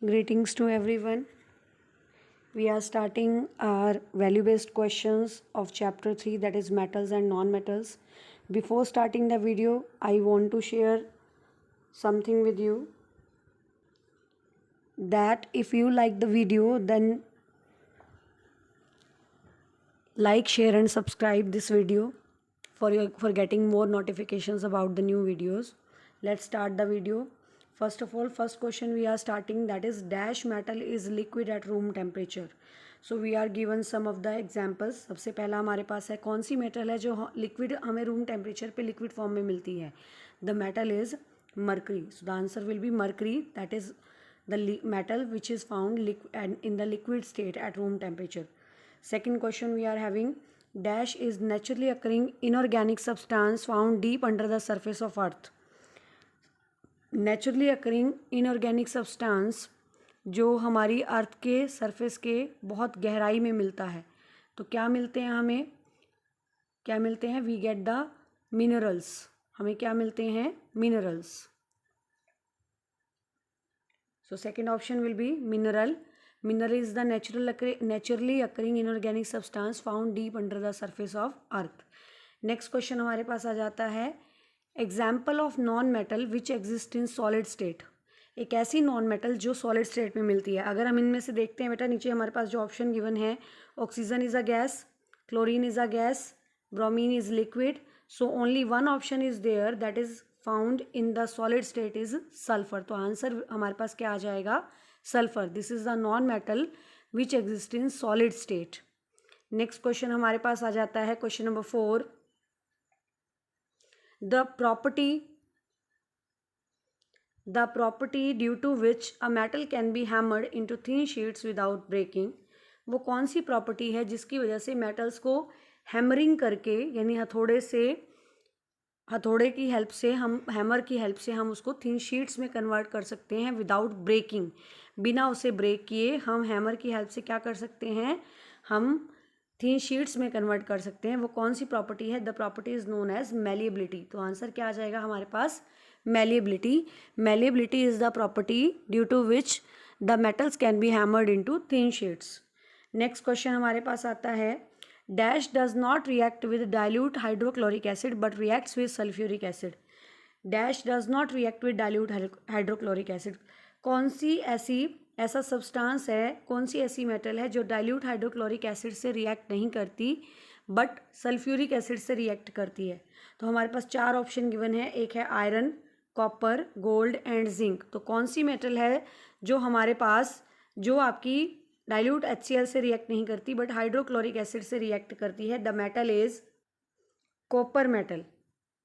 Greetings to everyone. We are starting our value based questions of chapter 3, that is metals and non-metals. Before starting the video, I want to share something with you, that if you like the video, then like, share and subscribe this video for getting more notifications about the new videos. Let's start the video. First of all, first question we are starting, that is dash metal is liquid at room temperature. So we are given some of the examples. सबसे पहला हमारे पास है कौन सी metal है जो liquid हमें room temperature पे लिक्विड फॉर्म में मिलती है. The metal is mercury. So the answer will B mercury. That is the metal which is found in the liquid state at room temperature. Second question we are having, dash is naturally occurring inorganic substance found deep under the surface of earth. Naturally occurring inorganic substance जो हमारी अर्थ के surface के बहुत गहराई में मिलता है. तो क्या मिलते हैं हमें, क्या मिलते हैं? We get the minerals. हमें क्या मिलते हैं? Minerals. So second option will be mineral. Mineral is the naturally occurring inorganic substance found deep under the surface of earth. Next question हमारे पास आ जाता है, example of non metal which exist in solid state. एक ऐसी non metal जो solid state में मिलती है. अगर हम इनमें से देखते हैं बेटा, नीचे हमारे पास जो ऑप्शन गिवन है, oxygen is a gas, chlorine is a gas, bromine is liquid. So only one option is there that is found in the solid state is sulphur. तो आंसर हमारे पास क्या आ जाएगा? Sulphur. This is the non metal which exist in solid state. Next question हमारे पास आ जाता है question number 4. The property due to which a metal can be hammered into thin sheets without breaking. वो कौन सी प्रॉपर्टी है जिसकी वजह से मेटल्स को हैमरिंग करके, यानी हथौड़े की हेल्प से, हम हैमर की हेल्प से हम उसको थिन शीट्स में कन्वर्ट कर सकते हैं विदाउट ब्रेकिंग. बिना उसे ब्रेक किए हम हैमर की हेल्प से क्या कर सकते हैं? हम थिन शीट्स में कन्वर्ट कर सकते हैं. वो कौन सी प्रॉपर्टी है? The property is known as malleability. तो आंसर क्या आ जाएगा हमारे पास? Malleability. Malleability is the property due to which the metals can be hammered into thin sheets. Next question हमारे पास आता है, dash does not react with dilute hydrochloric acid but reacts with sulphuric acid. Dash does not react with dilute hydrochloric acid. कौन सी ऐसा substance है, कौन सी ऐसी मेटल है जो डाइल्यूट हाइड्रोक्लोरिक एसिड से रिएक्ट नहीं करती बट सल्फ्यूरिक एसिड से रिएक्ट करती है? तो हमारे पास 4 ऑप्शन गिवन है. एक है iron, copper, gold and zinc. तो कौन सी मेटल है जो हमारे पास, जो आपकी डाइल्यूट HCl से रिएक्ट नहीं करती बट हाइड्रोक्लोरिक एसिड से रिएक्ट करती है? The metal is copper metal.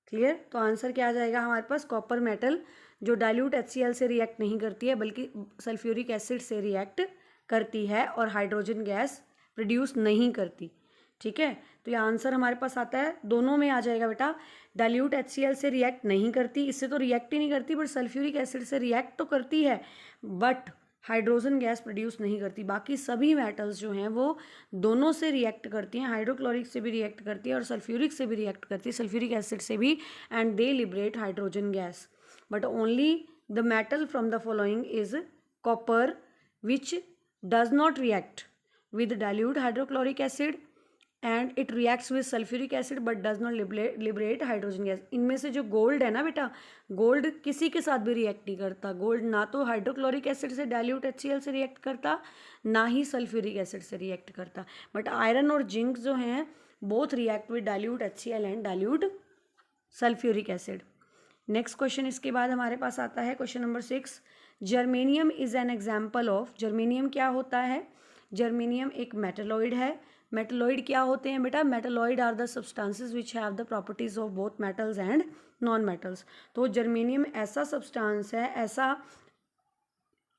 Clear? तो आंसर क्या आ जाएगा हमारे पास? कॉपर मेटल, जो डाइल्यूट HCl से रिएक्ट नहीं करती है बल्कि सल्फ्यूरिक एसिड से रिएक्ट करती है और हाइड्रोजन गैस प्रोड्यूस नहीं करती. ठीक है, तो ये आंसर हमारे पास आता है, दोनों में आ जाएगा बेटा. डाइल्यूट HCl से रिएक्ट नहीं करती, इससे तो रिएक्ट ही नहीं करती, बट सल्फ्यूरिक एसिड से रिएक्ट तो करती है बट हाइड्रोजन गैस प्रोड्यूस नहीं करती. बाकी सभी मेटल्स जो हैं वो दोनों से रिएक्ट करती हैं. हाइड्रोक्लोरिक से भी रिएक्ट करती है और सल्फ्यूरिक से भी रिएक्ट करती है, सल्फ्यूरिक एसिड से भी, and they liberate hydrogen gas. But only the metal from the following is copper, which does not react with dilute hydrochloric acid and it reacts with sulfuric acid but does not liberate hydrogen gas. इनमें से जो gold है ना बेटा, gold किसी के साथ भी रिएक्ट नहीं करता. गोल्ड ना तो हाइड्रोक्लोरिक एसिड से डाइल्यूट HCl से रिएक्ट करता, ना ही सल्फ्यूरिक एसिड से रिएक्ट करता. बट आयरन और जिंक जो हैं both react with dilute HCl and dilute sulphuric acid. Next question इसके बाद हमारे पास आता है question number 6. Germanium is an example of. Germanium क्या होता है? जर्मेनियम एक मेटलॉइड है. मेटलॉइड क्या होते हैं बेटा? Metalloid are the substances which have the properties of both metals and non metals. तो जर्मेनियम ऐसा सब्सटेंस है, ऐसा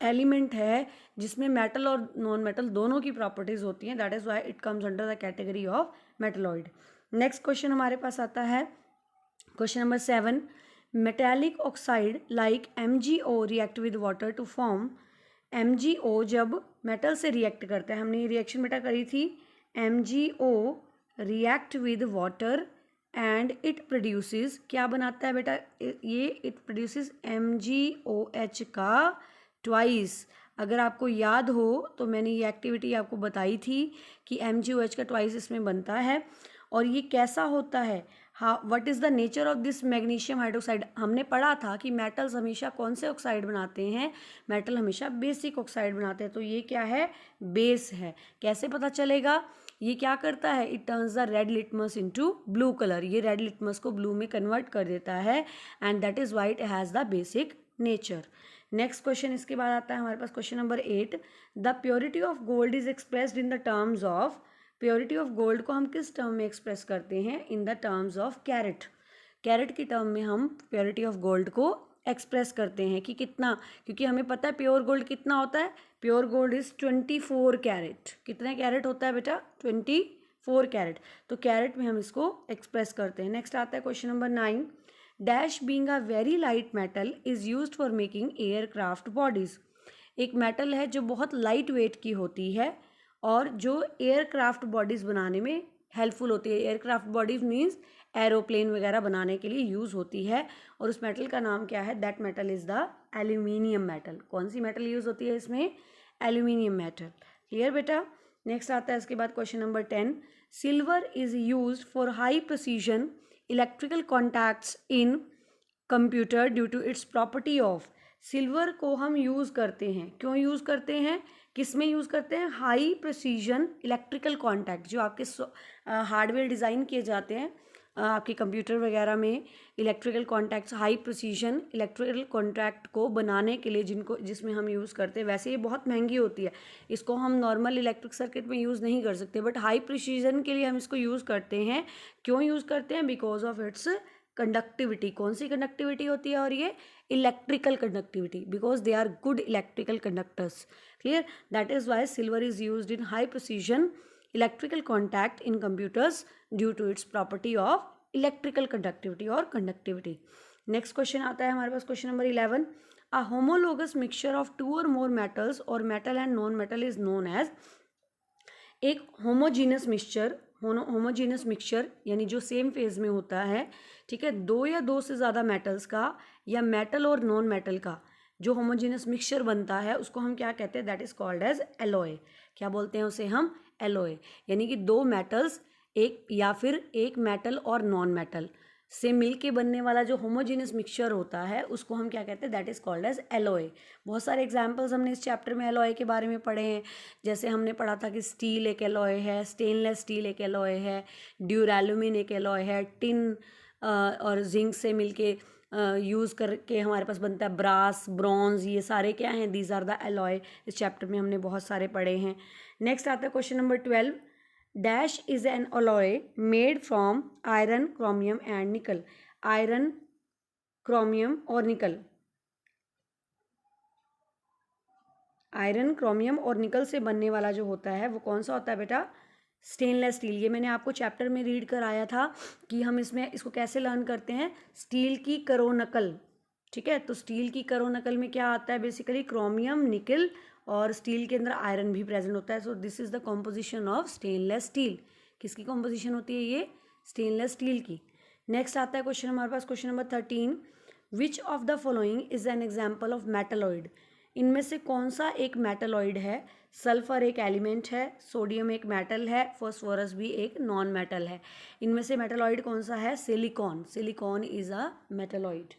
एलिमेंट है जिसमें मेटल और नॉन मेटल दोनों की प्रॉपर्टीज होती हैं. That is why it comes under the category of metalloid. Next question हमारे पास आता है question number 7. Metallic oxide like MgO react with water to form. MgO जब मेटल से रिएक्ट करता है, हमने ये रिएक्शन बेटा करी थी, MgO react with water and it produces, क्या बनाता है बेटा ये? इट प्रोड्यूसेस MgOH का ट्वाइस. अगर आपको याद हो तो मैंने ये एक्टिविटी आपको बताई थी कि MgOH का ट्वाइस इसमें बनता है। और ये कैसा होता है, हाँ, what is the nature of this magnesium hydroxide. हमने पढ़ा था कि मेटल्स हमेशा कौन से ऑक्साइड बनाते हैं, मेटल हमेशा बेसिक ऑक्साइड बनाते हैं। तो ये क्या है, बेस है। कैसे पता चलेगा, ये क्या करता है, it turns the red litmus into blue colour, ये रेड लिटमस को ब्लू में कन्वर्ट कर देता है and that is why it has the basic nature. Next question इसके बाद आता है हमारे पास question number 8, the purity of gold is expressed in the terms of, purity of gold को हम किस टर्म में एक्सप्रेस करते हैं, in the terms of carat. Carat की टर्म में हम प्योरिटी ऑफ गोल्ड को एक्सप्रेस करते हैं कि कितना, क्योंकि हमें पता है प्योर गोल्ड कितना होता है, प्योर गोल्ड इज 24 कैरेट। कितने कैरेट होता है बेटा, 24 कैरेट। तो कैरेट में हम इसको एक्सप्रेस करते हैं। नेक्स्ट आता है question number 9, dash being a very light metal is used for making aircraft bodies. एक मेटल है जो बहुत लाइट वेट की होती है और जो एयरक्राफ्ट बॉडीज़ बनाने में हेल्पफुल होती है। एयरक्राफ्ट बॉडीज़ मीन्स एरोप्लेन वगैरह बनाने के लिए यूज़ होती है। और उस मेटल का नाम क्या है, that metal is the aluminium metal. कौन सी मेटल यूज़ होती है इसमें, एल्यूमिनियम मेटल। क्लियर बेटा। नेक्स्ट आता है इसके बाद question number 10, silver is used for high precision electrical contacts in computer due to its property of. Silver को हम यूज़ करते हैं, क्यों यूज़ करते हैं, किस में यूज़ करते हैं, हाई प्रिसीजन इलेक्ट्रिकल कॉन्टैक्ट, जो आपके हार्डवेयर डिज़ाइन किए जाते हैं आपके कंप्यूटर वगैरह में, electrical contacts, high precision electrical contact को बनाने के लिए जिसमें हम यूज़ करते हैं। वैसे ये बहुत महंगी होती है, इसको हम नॉर्मल इलेक्ट्रिक सर्किट में यूज़ नहीं कर सकते, बट हाई प्रिसीजन के लिए हम इसको यूज़ करते हैं। क्यों यूज़ करते हैं, बिकॉज ऑफ इट्स कंडक्टिविटी। कौन सी कंडक्टिविटी होती है, और ये electrical conductivity, because they are good electrical conductors. Clear, that is why silver is used in high precision electrical contact in computers due to its property of electrical conductivity और conductivity. Next question आता है हमारे पास question number 11, a homologous mixture of 2 or more metals or metal and non metal is known as. एक homogeneous mixture, homogeneous mixture यानी जो same phase में होता है, ठीक है, 2 या 2 से ज़्यादा मेटल्स का या मेटल और नॉन मेटल का जो होमोजीनस मिक्सचर बनता है उसको हम क्या कहते हैं, that is called as alloy. क्या बोलते हैं उसे हम, एलॉय। यानी कि 2 मेटल्स, एक या फिर एक मेटल और नॉन मेटल से मिलके बनने वाला जो होमोजीनस मिक्सचर होता है उसको हम क्या कहते हैं, that is called as alloy. बहुत सारे एग्जांपल्स हमने इस चैप्टर में एलॉय के बारे में पढ़े हैं। जैसे हमने पढ़ा था कि स्टील एक एलॉय है, स्टेनलेस स्टील एक एलॉय है, ड्यूरैलुमिन एक एलॉय है, टिन और जिंक से मिलके यूज़ करके हमारे पास बनता है ब्रास, ब्रॉन्ज, ये सारे क्या हैं, दीज आर द एलॉय। इस चैप्टर में हमने बहुत सारे पढ़े हैं। नेक्स्ट आता है question number 12, dash is an alloy made from iron, chromium and निकल। आयरन, क्रोमियम और निकल, आयरन, क्रोमियम और निकल से बनने वाला जो होता है वो कौन सा होता है बेटा, स्टेनलेस स्टील। ये मैंने आपको चैप्टर में रीड कराया था कि हम इसको कैसे लर्न करते हैं, स्टील की करो नकल। ठीक है, तो स्टील की करो नकल में क्या आता है, बेसिकली क्रोमियम, निकल और स्टील के अंदर आयरन भी प्रेजेंट होता है। So this is the composition of stainless steel. किसकी कॉम्पोजिशन होती है ये, स्टेनलेस स्टील की। नेक्स्ट आता है क्वेश्चन हमारे पास question number 13, which of the following is an example of metalloid. इनमें से कौन सा एक मेटलॉइड है। सल्फर एक एलिमेंट है, सोडियम एक मेटल है, फॉस्फोरस भी एक नॉन मेटल है। इनमें से मेटलॉइड कौन सा है, silicon. Silicon is a metalloid.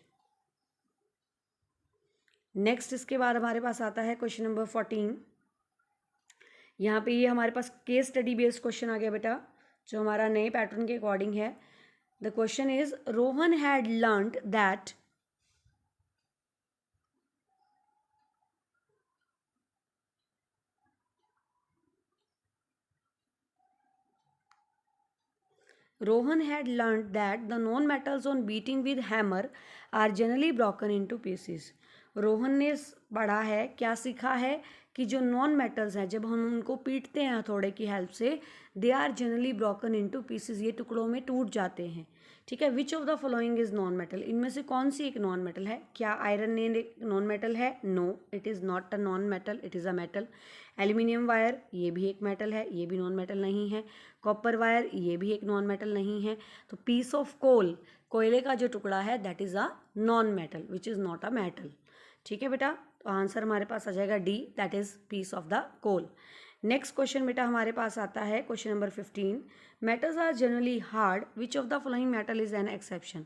Next इसके बाद हमारे पास आता है क्वेश्चन नंबर 14। यहाँ पे ये हमारे पास केस स्टडी बेस्ड क्वेश्चन आ गया बेटा, जो हमारा नए पैटर्न के अकॉर्डिंग है। The question is, Rohan had learned that, Rohan had learnt that the non-metals on beating with hammer are generally broken into pieces. Rohan ने पढ़ा है, क्या सीखा है, कि जो नॉन मेटल्स हैं जब हम उनको पीटते हैं हथौड़े की हेल्प से, they are generally broken into pieces, ये टुकड़ों में टूट जाते हैं। ठीक है, which of the following is non metal. इनमें से कौन सी एक नॉन मेटल है। क्या आयरन ने नॉन मेटल है, no, it is not a non metal, it is a metal. Aluminium wire, ये भी एक मेटल है, ये भी नॉन मेटल नहीं है। कॉपर वायर, ये भी एक नॉन मेटल नहीं है। तो पीस ऑफ कोल, कोयले का जो टुकड़ा है, that is a non metal which is not a metal. ठीक है बेटा, तो आंसर हमारे पास आ जाएगा D, that is piece of the coal. Next question बेटा हमारे पास आता है question number 15। Metals are generally hard, which of the following metal is an exception.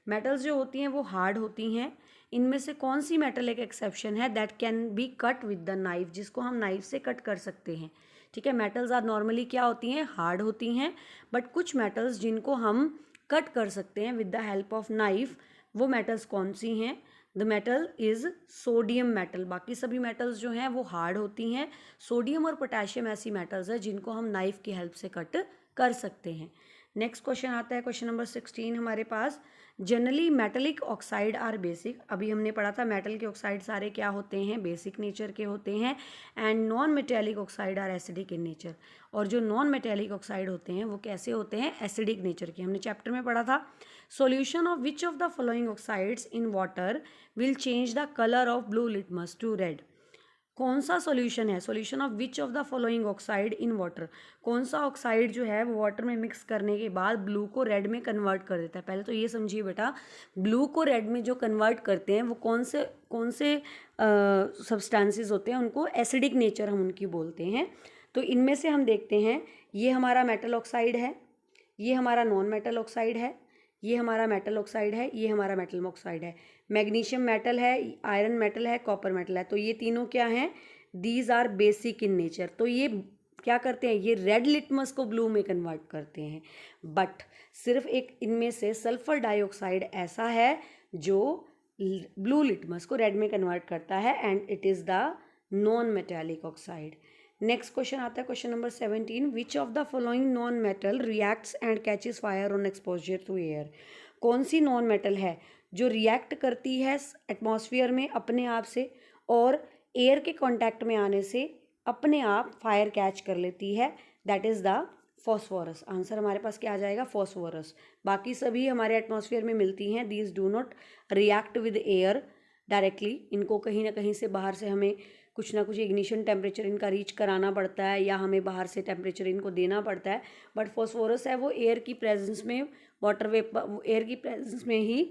Metals जो होती हैं वो हार्ड होती हैं, इनमें से कौन सी मेटल एक एक्सेप्शन है, that can be cut with the knife, जिसको हम नाइफ से कट कर सकते हैं। ठीक है, मेटल्स आर नॉर्मली क्या होती हैं, हार्ड होती हैं, बट कुछ मेटल्स जिनको हम कट कर सकते हैं with the help of knife, वो मेटल्स कौन सी हैं। The metal is sodium metal. बाकी सभी मेटल्स जो हैं वो हार्ड होती हैं, सोडियम और पोटेशियम ऐसी मेटल्स हैं जिनको हम नाइफ की हेल्प से कट कर सकते हैं। नेक्स्ट क्वेश्चन आता है क्वेश्चन नंबर 16 हमारे पास। Generally metallic oxide are basic. अभी हमने पढ़ा था मेटल के ऑक्साइड सारे क्या होते हैं, बेसिक नेचर के होते हैं, and non metallic oxide are acidic in nature. और जो नॉन मेटेलिक ऑक्साइड होते हैं वो कैसे होते हैं, एसिडिक नेचर के। हमने चैप्टर में पढ़ा था solution of which of the following oxides in water will change the colour of blue litmus to red. कौन सा सॉल्यूशन है, solution of which of the following oxide in water, कौन सा ऑक्साइड जो है वो वाटर में मिक्स करने के बाद ब्लू को रेड में कन्वर्ट कर देता है। पहले तो ये समझिए बेटा, ब्लू को रेड में जो कन्वर्ट करते हैं वो कौन से सब्सटेंसेस होते हैं, उनको एसिडिक नेचर हम उनकी बोलते हैं। तो इनमें से हम देखते हैं, ये हमारा मेटल ऑक्साइड है, ये हमारा नॉन मेटल ऑक्साइड है, ये हमारा मेटल ऑक्साइड है, ये हमारा मेटल ऑक्साइड है, मैग्नीशियम मेटल है, आयरन मेटल है, कॉपर मेटल है। तो ये तीनों क्या हैं, these are basic in nature. तो ये क्या करते हैं, ये रेड लिटमस को ब्लू में कन्वर्ट करते हैं। बट सिर्फ एक इनमें से सल्फर डाइऑक्साइड ऐसा है जो ब्लू लिटमस को रेड में कन्वर्ट करता है, and it is the non metallic oxide. Next question आता है question number 17। Which of the following non metal reacts and catches fire on exposure to air. कौन सी नॉन मेटल है जो रिएक्ट करती है एटमॉस्फेयर में अपने आप से, और एयर के कांटेक्ट में आने से अपने आप फायर कैच कर लेती है, that is the phosphorus. Answer हमारे पास क्या आ जाएगा, फॉस्फोरस। बाकी सभी हमारे एटमॉस्फेयर में मिलती हैं, these do not react with air directly. इनको कहीं ना कहीं से बाहर से हमें कुछ ना कुछ इग्निशन टेम्परेचर इनका रीच कराना पड़ता है, या हमें बाहर से टेम्परेचर इनको देना पड़ता है। बट फॉस्फोरस है वो एयर की प्रेजेंस में, वाटर वेपर एयर की प्रेजेंस में ही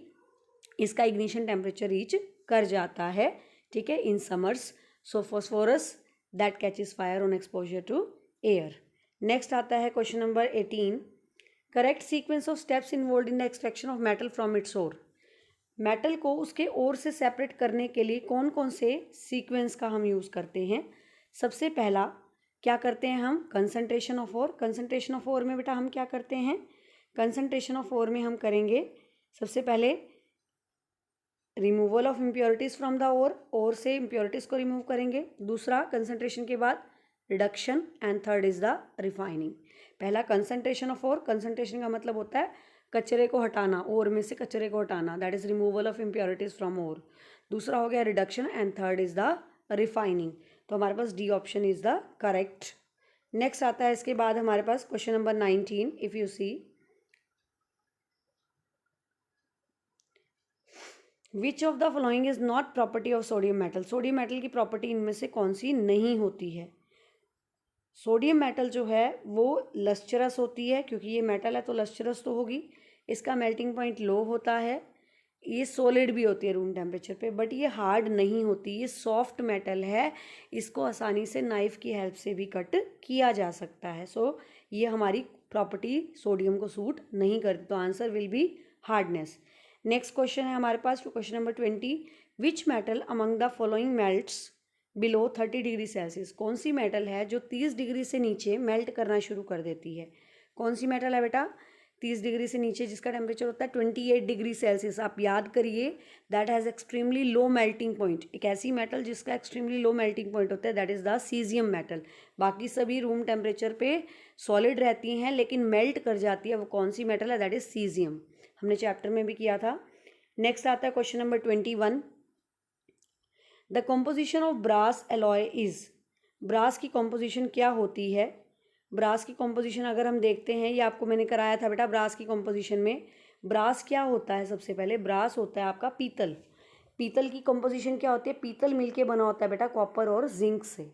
इसका इग्निशन टेम्परेचर रीच कर जाता है। ठीक है, in summers. So phosphorus that catches fire on exposure to air. Next आता है question number 18। Correct sequence of steps involve in the extraction of metal from its ore. Metal को उसके ओर से सेपरेट करने के लिए कौन कौन से सीक्वेंस का हम यूज़ करते हैं। सबसे पहला क्या करते हैं हम, concentration of ore. Concentration of ore में बेटा हम क्या करते हैं, कंसंट्रेशन ऑफ ओर में हम करेंगे सबसे पहले removal of impurities from the ore से इम्प्योरिटीज़ को रिमूव करेंगे। दूसरा कंसंट्रेशन के बाद reduction, and third is the refining. पहला कंसंट्रेशन ऑफ ओर, कंसंट्रेशन का मतलब होता है कचरे को हटाना, ओर में से कचरे को हटाना, that is removal of impurities from ore. दूसरा हो गया reduction, and third is the refining. तो हमारे पास D option is the correct. Next आता है इसके बाद हमारे पास question number 19। If you see which of the following is not property of sodium metal. Sodium metal की प्रॉपर्टी इनमें से कौन सी नहीं होती है। सोडियम मेटल जो है वो लस्चरस होती है, क्योंकि ये मेटल है तो लस्चरस तो होगी। इसका मेल्टिंग पॉइंट लो होता है, ये सॉलिड भी होती है रूम टेम्परेचर पे, बट ये हार्ड नहीं होती, ये सॉफ्ट मेटल है, इसको आसानी से नाइफ की हेल्प से भी कट किया जा सकता है। सो ये हमारी प्रॉपर्टी सोडियम को सूट नहीं करती, तो answer will be hardness. Next question है हमारे पास question number 20। Which metal among the following melts below 30 degree Celsius. कौन सी मेटल है जो 30 डिग्री से नीचे मेल्ट करना शुरू कर देती है। कौन सी मेटल है बेटा, 30 डिग्री से नीचे जिसका टेम्परेचर होता है 28 डिग्री सेल्सियस। आप याद करिए, that has extremely low melting point. एक ऐसी मेटल जिसका एक्सट्रीमली लो मेल्टिंग पॉइंट होता है, that is the caesium metal. बाकी सभी रूम टेम्परेचर पे सॉलिड रहती हैं लेकिन मेल्ट कर जाती है, वो कौन सी मेटल है, दैट इज़ सीजियम। हमने चैप्टर में भी किया था। नेक्स्ट आता है question number 21। The composition of brass alloy is. Brass की कॉम्पोजिशन क्या होती है। ब्रास की कॉम्पोजिशन अगर हम देखते हैं, ये आपको मैंने कराया था बेटा, ब्रास की कॉम्पोजिशन में ब्रास क्या होता है। सबसे पहले ब्रास होता है आपका पीतल। पीतल की कॉम्पोजिशन क्या होती है, पीतल मिलके बना होता है बेटा कॉपर और जिंक से।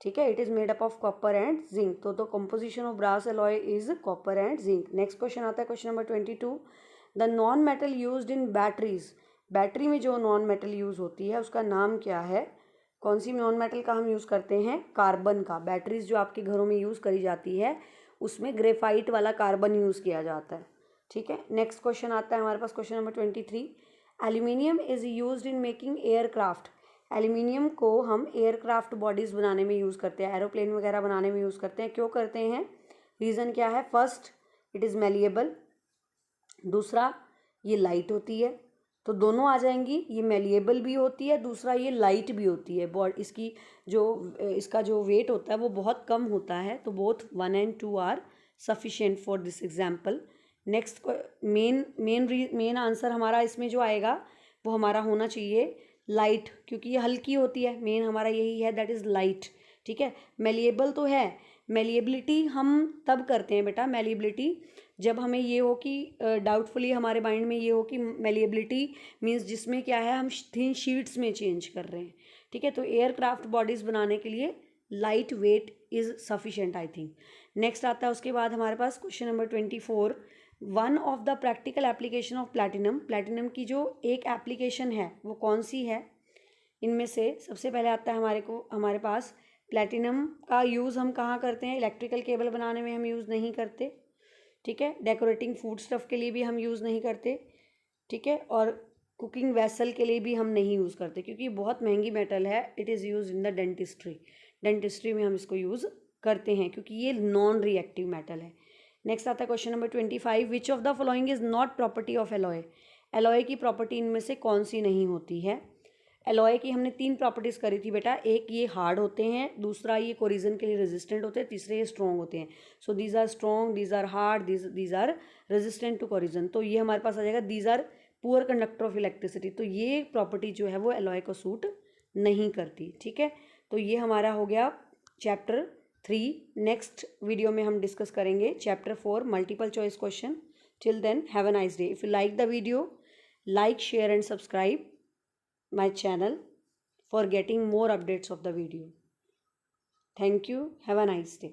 ठीक है, it is made up of copper and zinc. तो composition of brass alloy is copper and zinc. Next question आता है question number 22। The non metal used in batteries. Battery में जो नॉन मेटल यूज़ होती है उसका नाम क्या है। कौन सी नॉन मेटल का हम यूज़ करते हैं? कार्बन का। बैटरीज जो आपके घरों में यूज़ करी जाती है उसमें ग्रेफाइट वाला कार्बन यूज़ किया जाता है। ठीक है, नेक्स्ट क्वेश्चन आता है हमारे पास, question number 23। Aluminium is used in making aircraft. Aluminium को हम एयरक्राफ्ट बॉडीज़ बनाने में यूज़ करते हैं, एरोप्लेन वगैरह बनाने में यूज़ करते हैं। क्यों करते हैं? रीज़न क्या है? First, it is malleable. दूसरा, ये लाइट होती है। तो दोनों आ जाएंगी, ये मेलिएबल भी होती है, दूसरा ये लाइट भी होती है। इसकी जो इसका जो वेट होता है वो बहुत कम होता है। तो both 1 and 2 are sufficient for this example. Next main answer हमारा इसमें जो आएगा वो हमारा होना चाहिए लाइट, क्योंकि ये हल्की होती है। मेन हमारा यही है, दैट इज़ लाइट। ठीक है, मेलिएबल तो है। मेलिएबिलिटी हम तब करते हैं बेटा, मेलिएबिलिटी जब हमें ये हो कि डाउटफुली हमारे माइंड में ये हो कि मेलिएबिलिटी मीन्स जिसमें क्या है, हम थिन शीट्स में चेंज कर रहे हैं। ठीक है, तो एयरक्राफ्ट बॉडीज़ बनाने के लिए light weight is sufficient I think. Next आता है उसके बाद हमारे पास question number 24। One of the practical application of platinum. Platinum की जो एक एप्लीकेशन है वो कौन सी है? इनमें से सबसे पहले आता है हमारे पास प्लैटिनम का यूज़ हम कहाँ करते हैं? इलेक्ट्रिकल केबल बनाने में हम यूज़ नहीं करते। ठीक है, डेकोरेटिंग फूड स्टफ़ के लिए भी हम यूज़ नहीं करते। ठीक है, और कुकिंग वेसल के लिए भी हम नहीं यूज़ करते, क्योंकि बहुत महंगी मेटल है। It is use in the dentistry में हम इसको यूज़ करते हैं, क्योंकि ये नॉन रिएक्टिव मेटल है। नेक्स्ट आता है question number 25। Which of the following is not property of alloy. Alloy की प्रॉपर्टी इनमें से कौन सी नहीं होती है? एलॉय की हमने 3 प्रॉपर्टीज़ करी थी बेटा। एक, ये हार्ड होते हैं। दूसरा, ये कोरिजन के लिए रेजिस्टेंट होते हैं। तीसरे, ये स्ट्रॉन्ग होते हैं। So these are strong, these are hard, these are resistant to corrosion. तो ये हमारे पास आ जाएगा these are poor conductor of electricity. तो ये प्रॉपर्टी जो है वो एलॉय को सूट नहीं करती। ठीक है, तो ये हमारा हो गया चैप्टर 3। नेक्स्ट वीडियो में हम डिस्कस करेंगे chapter 4 multiple choice question. Till then, have a nice day. If you like the video, like, share and subscribe my channel for getting more updates of the video. Thank you. Have a nice day.